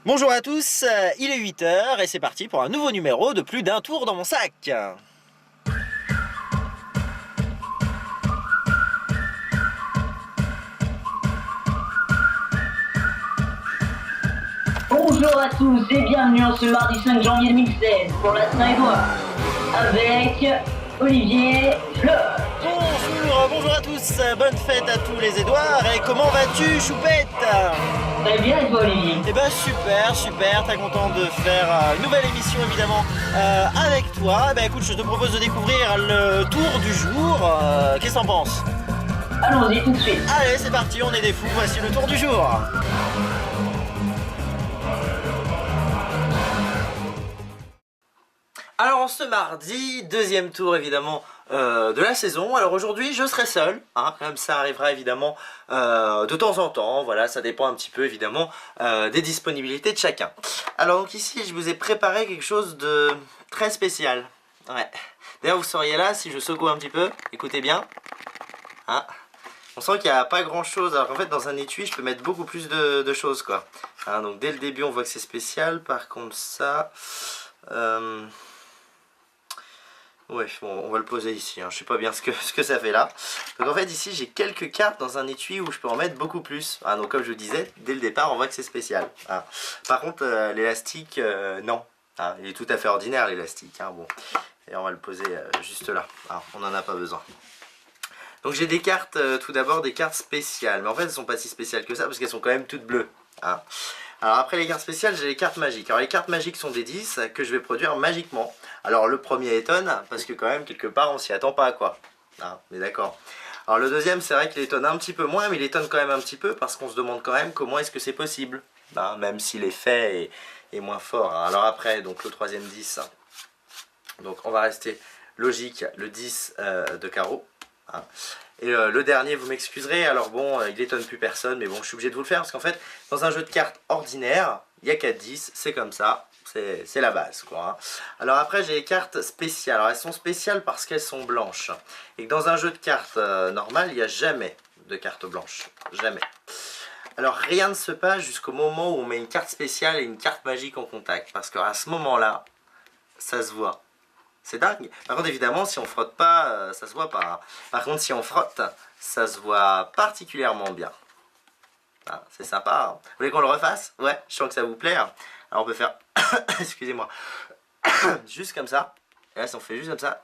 Bonjour à tous, il est 8 h et c'est parti pour un nouveau numéro de plus d'un tour dans mon sac. Bonjour à tous et bienvenue en ce mardi 5 janvier 2016 pour la Saint-Édouard avec Olivier Fleur. Bonjour à tous, bonne fête à tous les Édouards et comment vas-tu Choupette? Très bien et toi Olivier? Eh ben super, très content de faire une nouvelle émission évidemment avec toi. Eh ben écoute, je te propose de découvrir le tour du jour, qu'est-ce que t'en penses? Allons-y tout de suite. Allez c'est parti, on est des fous, voici le tour du jour. Alors en ce mardi, deuxième tour évidemment de la saison. Alors aujourd'hui je serai seul, hein, comme ça arrivera évidemment de temps en temps, voilà, ça dépend un petit peu évidemment des disponibilités de chacun. Alors donc ici je vous ai préparé quelque chose de très spécial. Ouais. D'ailleurs vous seriez là si je secoue un petit peu, écoutez bien. Hein, on sent qu'il n'y a pas grand chose, alors qu'en fait dans un étui je peux mettre beaucoup plus de choses quoi. Hein, donc dès le début on voit que c'est spécial, par contre ça... Ouais, bon, on va le poser ici, hein. Je sais pas bien ce que ça fait là. Donc en fait ici j'ai quelques cartes dans un étui où je peux en mettre beaucoup plus. Ah, donc comme je vous disais, dès le départ on voit que c'est spécial. Ah. Par contre l'élastique, non. Ah, il est tout à fait ordinaire l'élastique. Hein, bon. Et on va le poser juste là. Ah, on n'en a pas besoin. Donc j'ai des cartes, tout d'abord des cartes spéciales. Mais en fait elles sont pas si spéciales que ça parce qu'elles sont quand même toutes bleues. Hein. Alors après les cartes spéciales, j'ai les cartes magiques. Alors les cartes magiques sont des 10 que je vais produire magiquement. Alors le premier étonne, parce que quand même quelque part on s'y attend pas quoi. Ah, mais d'accord. Alors le deuxième, c'est vrai qu'il étonne un petit peu moins, mais il étonne quand même un petit peu parce qu'on se demande quand même comment est-ce que c'est possible. Ah, même si l'effet est moins fort. Alors après, donc le troisième 10. Donc on va rester logique, le 10 de carreau. Ah. Et le dernier, vous m'excuserez, alors bon, il étonne plus personne, mais bon, je suis obligé de vous le faire parce qu'en fait, dans un jeu de cartes ordinaire, il n'y a qu'à 10, c'est comme ça, c'est la base quoi. Hein. Alors après, j'ai les cartes spéciales. Alors elles sont spéciales parce qu'elles sont blanches. Et que dans un jeu de cartes normal, il n'y a jamais de carte blanche. Jamais. Alors rien ne se passe jusqu'au moment où on met une carte spéciale et une carte magique en contact. Parce qu'à ce moment-là, ça se voit. C'est dingue. Par contre, évidemment, si on frotte pas, ça se voit pas. Hein. Par contre, si on frotte, ça se voit particulièrement bien. Ah, c'est sympa. Hein. Vous voulez qu'on le refasse? Ouais, je sens que ça vous plaît. Hein. Alors, on peut faire... Excusez-moi. Juste comme ça. Et là, si on fait juste comme ça...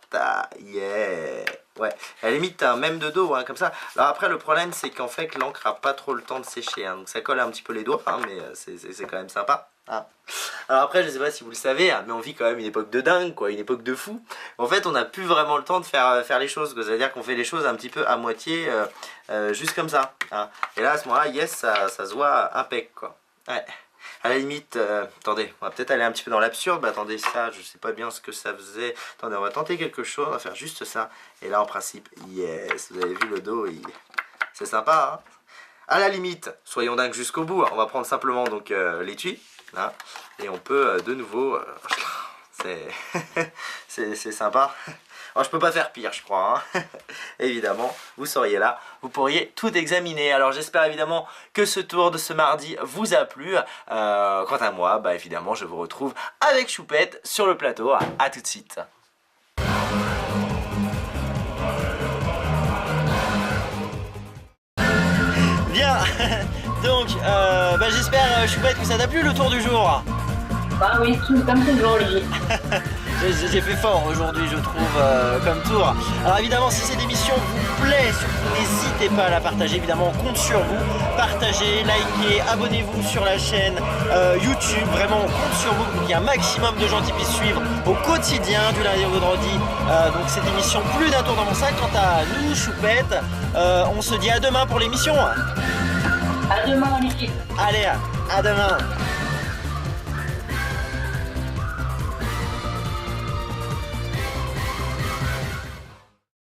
Yeah. Ouais. À la limite, même de dos, hein, comme ça. Alors après, le problème, c'est qu'en fait, l'encre n'a pas trop le temps de sécher. Hein. Donc, ça colle un petit peu les doigts, hein, mais c'est quand même sympa. Ah. Alors après, je sais pas si vous le savez, mais on vit quand même une époque de dingue, quoi, une époque de fou. En fait, on n'a plus vraiment le temps de faire les choses. C'est-à-dire qu'on fait les choses un petit peu à moitié, juste comme ça. Hein. Et là, à ce moment-là, yes, ça se voit impec, quoi. Ouais. À la limite, attendez, on va peut-être aller un petit peu dans l'absurde. Bah, attendez, ça, je sais pas bien ce que ça faisait. Attendez, on va tenter quelque chose, on va faire juste ça. Et là, en principe, yes, vous avez vu le dos, c'est sympa, hein. À la limite, soyons dingues jusqu'au bout. On va prendre simplement donc l'étui. Hein, et on peut de nouveau... c'est sympa. Alors, je peux pas faire pire, je crois. Hein. Évidemment, vous seriez là, vous pourriez tout examiner. Alors j'espère évidemment que ce tour de ce mardi vous a plu. Quant à moi, bah évidemment, je vous retrouve avec Choupette sur le plateau. À tout de suite. Bien. Donc, j'espère, Choupette, que ça t'a plu le tour du jour. Bah oui, tout comme toujours Olivier. J'ai fait fort aujourd'hui, je trouve, comme tour. Alors évidemment, si cette émission vous plaît, surtout n'hésitez pas à la partager. Évidemment, on compte sur vous. Partagez, likez, abonnez-vous sur la chaîne YouTube. Vraiment, on compte sur vous pour qu'il y ait un maximum de gens qui puissent suivre au quotidien, du lundi au vendredi. Donc cette émission, plus d'un tour dans mon sac. Quant à nous, Choupette, on se dit à demain pour l'émission. À demain Olivier. Allez, à demain.